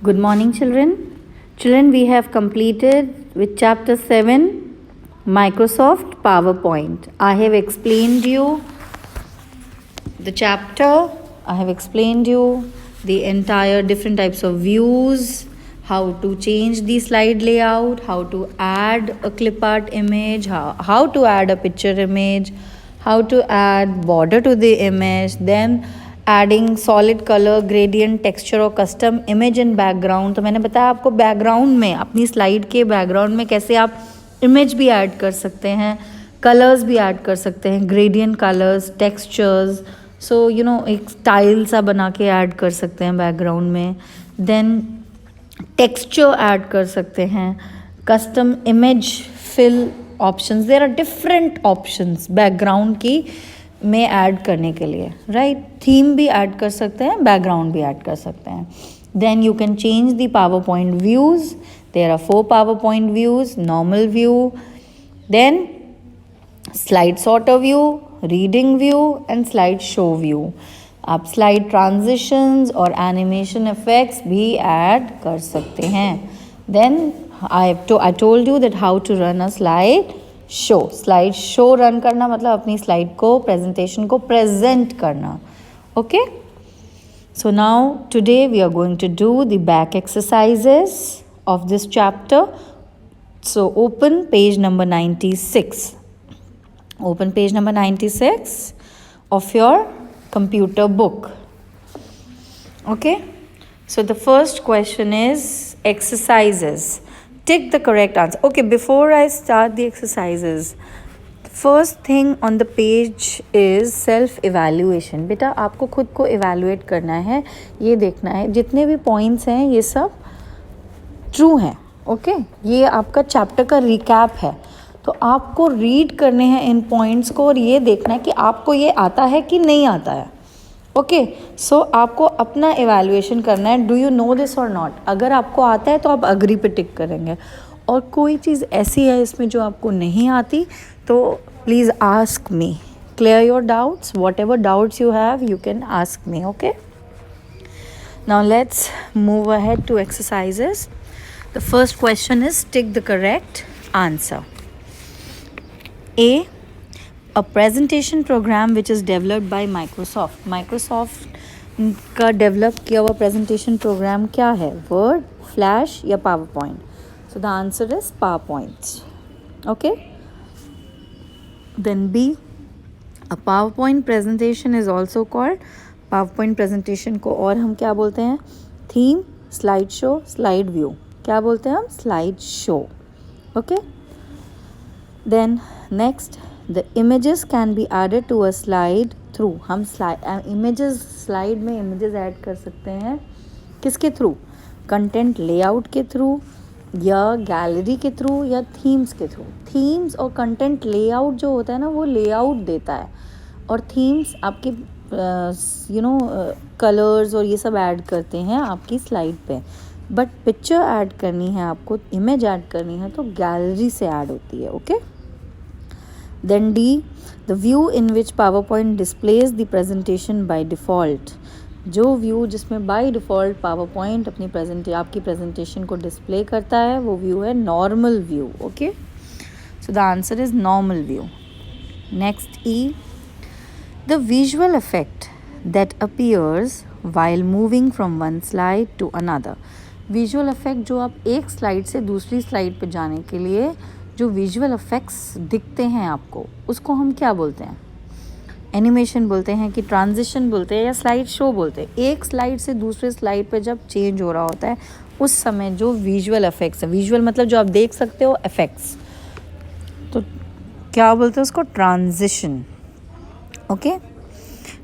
Good morning, children. Children, we have completed with chapter 7, Microsoft PowerPoint. I have explained you the chapter. I have explained you the entire different types of views, how to change the slide layout, how to add a clip art image, how to add a picture image, how to add border to the image, then adding solid colour, gradient, texture और custom image and background. तो मैंने बताया आपको background में, अपनी slide के background में कैसे आप इमेज भी ऐड कर सकते हैं, कलर्स भी ऐड कर सकते हैं, gradient colours, textures. So you know एक स्टाइल सा बना के ऐड कर सकते हैं बैकग्राउंड में. देन टेक्सचर ऐड कर सकते हैं, custom image fill options, there are different options background की में ऐड करने के लिए, राइट. थीम भी ऐड कर सकते हैं, बैकग्राउंड भी ऐड कर सकते हैं. Then you can change the PowerPoint views. There are 4 PowerPoint views. Normal view, then slide sorter view, reading view and slide show view. आप स्लाइड ट्रांजिशंस और एनिमेशन इफेक्ट्स भी add कर सकते हैं. Then I told you that how to run a slide show. Slide show run करना मतलब अपनी slide को, प्रेजेंटेशन को प्रेजेंट करना. Okay, so now today we are going to do the back exercises of this chapter. So open page number 96. Open page number 96 of your computer book. Okay, so the first question is exercises. Tick the correct answer. Okay, before I start the exercises, first thing on the page is self evaluation. बेटा आपको खुद को evaluate करना है, ये देखना है जितने भी points हैं ये सब true हैं. ओके, ये आपका चैप्टर का रिकैप है, तो आपको रीड करने हैं इन पॉइंट्स को और ये देखना है कि आपको ये आता है कि नहीं आता है. ओके, सो आपको अपना एवेल्युएशन करना है, डू यू नो दिस और नॉट. अगर आपको आता है तो आप अग्री पे टिक करेंगे, और कोई चीज़ ऐसी है इसमें जो आपको नहीं आती तो please ask me, clear your doubts. Whatever doubts you have you can ask me. Okay, now let's move ahead to exercises. The first question is tick the correct answer. A presentation program which is developed by Microsoft. Microsoft का develop किया हुआ presentation program क्या है? Word, flash या PowerPoint? So the answer is PowerPoint. Okay, then B, a PowerPoint presentation is also called, PowerPoint presentation को और हम क्या बोलते हैं? Theme, slide show, slide view. क्या बोलते हैं हम? Slide show. Okay, then next, the images can be added to a slide through. हम images, slide में images add कर सकते हैं किसके थ्रू? कंटेंट लेआउट के थ्रू या गैलरी के थ्रू या थीम्स के थ्रू. थीम्स और कंटेंट लेआउट जो होता है ना, वो लेआउट देता है, और थीम्स आपके कलर्स और ये सब ऐड करते हैं आपकी स्लाइड पे. बट पिक्चर ऐड करनी है आपको, इमेज ऐड करनी है तो गैलरी से ऐड होती है. Okay, then D, the view in which PowerPoint displays the presentation by default. जो व्यू जिसमें बाय डिफ़ॉल्ट PowerPoint अपनी आपकी प्रेजेंटेशन को डिस्प्ले करता है वो व्यू है normal view. Okay, so the answer is normal view. Next E, the visual effect that appears while moving from one slide to another. Visual effect जो आप एक स्लाइड से दूसरी स्लाइड पे जाने के लिए जो विजुअल इफेक्ट्स दिखते हैं आपको, उसको हम क्या बोलते हैं? एनिमेशन बोलते हैं कि ट्रांजिशन बोलते हैं या स्लाइड शो बोलते हैं. एक स्लाइड से दूसरे स्लाइड पे जब चेंज हो रहा होता है उस समय जो विजुअल इफेक्ट्स है, विजुअल मतलब जो आप देख सकते हो, इफेक्ट्स, तो क्या बोलते हैं उसको? Transition. Okay,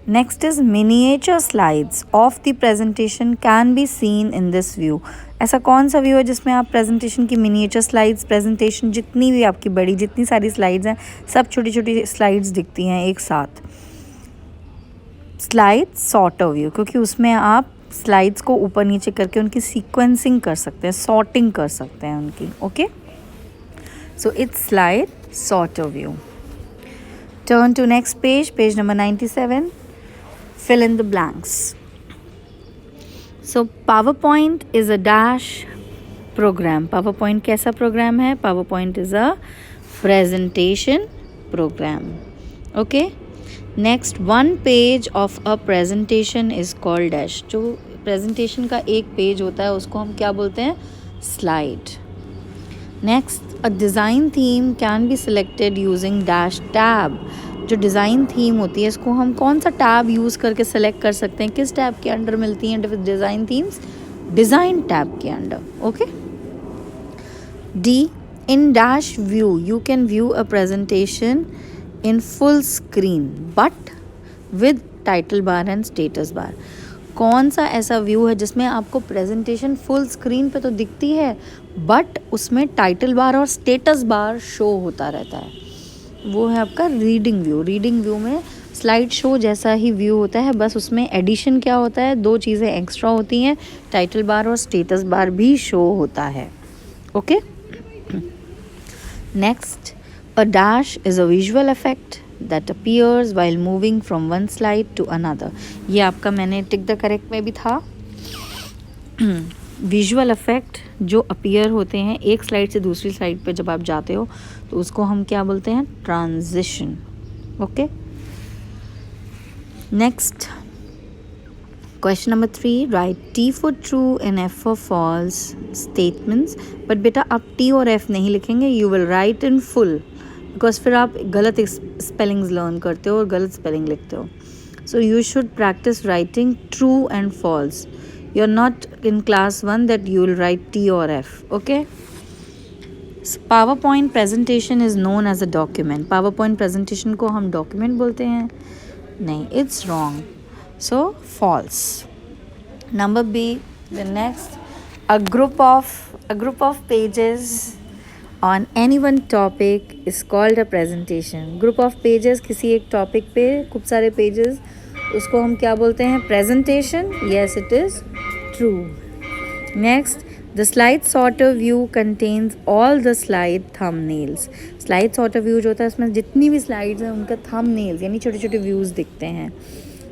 next is miniature slides of the presentation can be seen in this view. ऐसा कौन सा व्यू है जिसमें आप प्रेजेंटेशन की मिनिएचर स्लाइड्स, प्रेजेंटेशन जितनी भी आपकी बड़ी, जितनी सारी स्लाइड्स हैं, सब छोटी छोटी स्लाइड्स दिखती हैं एक साथ? स्लाइड सॉर्टर व्यू, क्योंकि उसमें आप स्लाइड्स को ऊपर नीचे करके उनकी सीक्वेंसिंग कर सकते हैं, सॉर्टिंग कर सकते हैं उनकी. Okay, so it's slide sorter view. Turn to next page, page number 97. Fill in the blanks. सो PowerPoint is a dash program. PowerPoint कैसा प्रोग्राम है? PowerPoint is a presentation program. Okay. Next, one page of a presentation is called dash. जो presentation का एक page होता है उसको हम क्या बोलते हैं? Slide. Next, a design theme can be selected using dash tab. जो डिज़ाइन थीम होती है इसको हम कौन सा टैब यूज़ करके सेलेक्ट कर सकते हैं? किस टैब के अंडर मिलती हैं डिज़ाइन थीम्स? डिज़ाइन टैब के under. Okay. D, in dash view you can view a presentation in full screen but with title bar and status bar. कौन सा ऐसा व्यू है जिसमें आपको प्रेजेंटेशन फुल स्क्रीन पे तो दिखती है बट उसमें टाइटल बार और स्टेटस बार शो होता रहता है? वो है आपका रीडिंग व्यू. रीडिंग व्यू में स्लाइड शो जैसा ही व्यू होता है, बस उसमें एडिशन क्या होता है? 2 चीज़ें एक्स्ट्रा होती हैं, टाइटल बार और स्टेटस बार भी शो होता है. Okay. Next, a dash is a visual effect that appears while moving from one slide to another. ये आपका मैंने टिक द करेक्ट में भी था. विजुअल इफेक्ट जो अपीयर होते हैं एक स्लाइड से दूसरी स्लाइड पे जब आप जाते हो तो उसको हम क्या बोलते हैं? Transition. Okay. Next, question number 3, write T for true and F for false statements. But बेटा आप T और F नहीं लिखेंगे, you will write in full, because फिर आप गलत स्पेलिंग्स लर्न करते हो और गलत स्पेलिंग लिखते हो. So you should practise writing true and false. You are not in class 1 that you will write T और F. Okay. PowerPoint presentation is known as a document. PowerPoint presentation को हम document बोलते हैं? नहीं, it's wrong. So false. Number B, the next, a group of pages on any one topic is called a presentation. Group of pages किसी एक topic पे खूब सारे pages, उसको हम क्या बोलते हैं? presentation. Yes, it is true. Next, the slide sorter view contains all the slide thumbnails. slide sorter view जो होता है उसमें जितनी भी slides हैं उनका thumbnails यानी छोटे छोटे views दिखते हैं,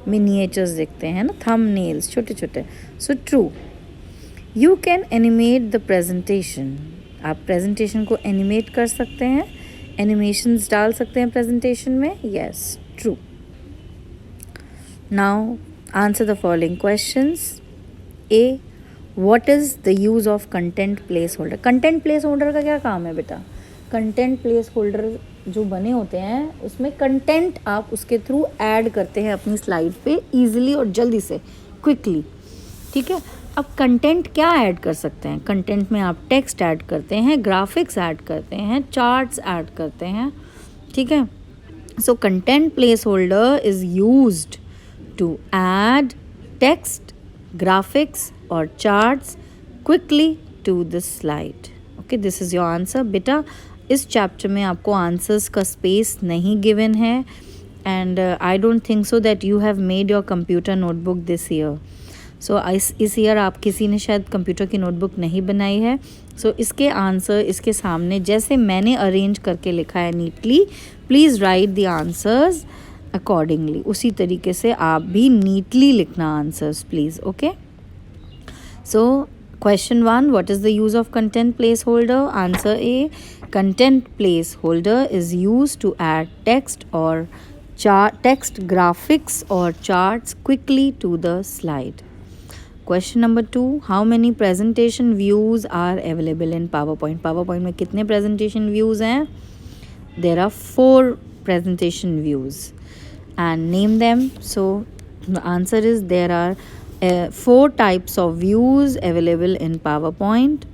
miniatures दिखते हैं ना, thumbnails छोटे छोटे. So true. You can animate the presentation. आप प्रेजेंटेशन को एनिमेट कर सकते हैं, एनिमेशंस डाल सकते हैं प्रेजेंटेशन में. Yes, true. Now answer the following questions. A, what is the use of content place holder. Content place holder का क्या काम है बेटा? कंटेंट प्लेस होल्डर जो बने होते हैं उसमें कंटेंट आप उसके थ्रू ऐड करते हैं अपनी स्लाइड पे ईजिली और जल्दी से, क्विकली. ठीक है. अब कंटेंट क्या ऐड कर सकते हैं? कंटेंट में आप टेक्स्ट ऐड करते हैं, ग्राफिक्स ऐड करते हैं, चार्ट्स ऐड करते हैं. ठीक है. So content place holder is used to add text, graphics और charts quickly to this slide. Okay, this is your answer. बेटा इस चैप्टर में आपको आंसर्स का स्पेस नहीं गिवन है and I don't think so that you have made your computer notebook this year. So इस year आप किसी ने शायद कंप्यूटर की नोटबुक नहीं बनाई है. सो इसके आंसर इसके सामने जैसे मैंने अरेंज करके लिखा है neatly, please write the answers accordingly. उसी तरीके से आप भी नीटली लिखना answers please. Okay. So question 1, what is the use of content place holder? Answer A, content place holder is use to add text और text, graphics or charts quickly to the slide. Question number 2, how many presentation views are available in PowerPoint? PowerPoint में कितने presentation views हैं? There are 4 presentation views and name them. So the answer is there are 4 types of views available in PowerPoint.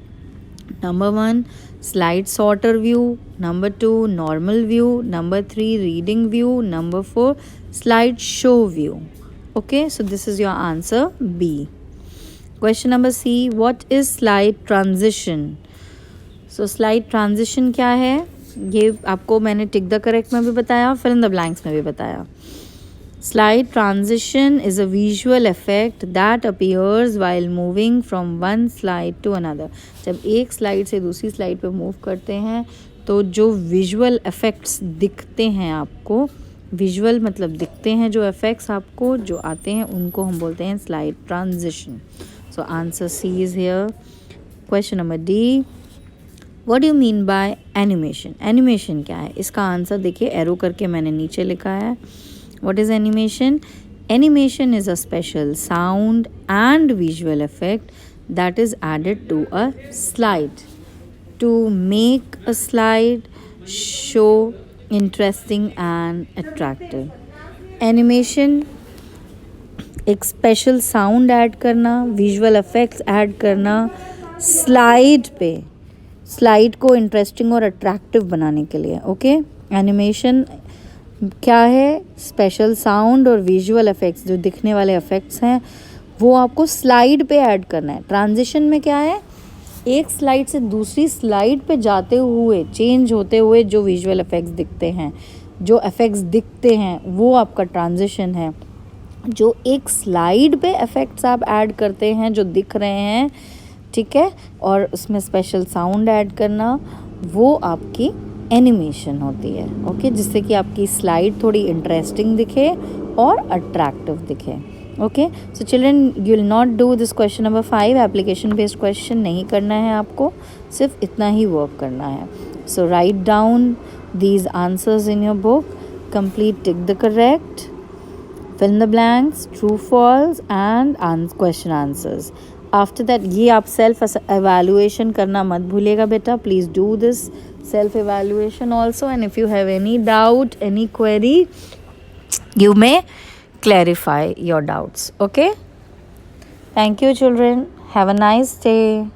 Number 1, slide sorter view. Number 2, normal view. Number 3, reading view. Number 4, slide show view. Okay, so this is your answer B. Question number C, what is slide transition? So slide transition क्या है? ये आपको मैंने टिक the correct में भी बताया, fill in the blanks में भी बताया. Slide transition is a visual effect that appears while moving from one slide to another. जब एक स्लाइड से दूसरी स्लाइड पे मूव करते हैं तो जो विजुअल इफ़ेक्ट्स दिखते हैं आपको, विजुअल मतलब दिखते हैं जो इफ़ेक्ट्स आपको जो आते हैं उनको हम बोलते हैं slide transition. So answer C is here. Question number D. What do you mean by animation? Animation क्या है? इसका आंसर देखिए, एरो करके मैंने नीचे लिखा है. What is animation? Animation is a special sound and visual effect that is added to a slide to make a slide show interesting and attractive. Animation एक स्पेशल साउंड ऐड करना, visual effects add करना slide पे, slide को interesting और attractive बनाने के लिए. Okay, animation क्या है? स्पेशल साउंड और विजुअल इफेक्ट्स, जो दिखने वाले इफेक्ट्स हैं वो आपको स्लाइड पे ऐड करना है. ट्रांजिशन में क्या है? एक स्लाइड से दूसरी स्लाइड पे जाते हुए, चेंज होते हुए जो विजुअल इफेक्ट्स दिखते हैं, जो इफेक्ट्स दिखते हैं, वो आपका ट्रांजिशन है. जो एक स्लाइड पे इफेक्ट्स आप ऐड करते हैं जो दिख रहे हैं, ठीक है, और उसमें स्पेशल साउंड ऐड करना, वो आपकी एनिमेशन होती है. ओके, जिससे कि आपकी स्लाइड थोड़ी इंटरेस्टिंग दिखे और अट्रैक्टिव दिखे. Okay, so children, you will not do this question number 5. Application based question नहीं करना है आपको, सिर्फ इतना ही वर्क करना है. So write down these answers in your book, complete, tick the correct, fill in the blanks, true false and question answers. After that, ये आप सेल्फ evaluation करना मत भूलिएगा बेटा. Please do this self evaluation also, and if you have any doubt, any query, you may clarify your doubts. Okay, thank you children, have a nice day.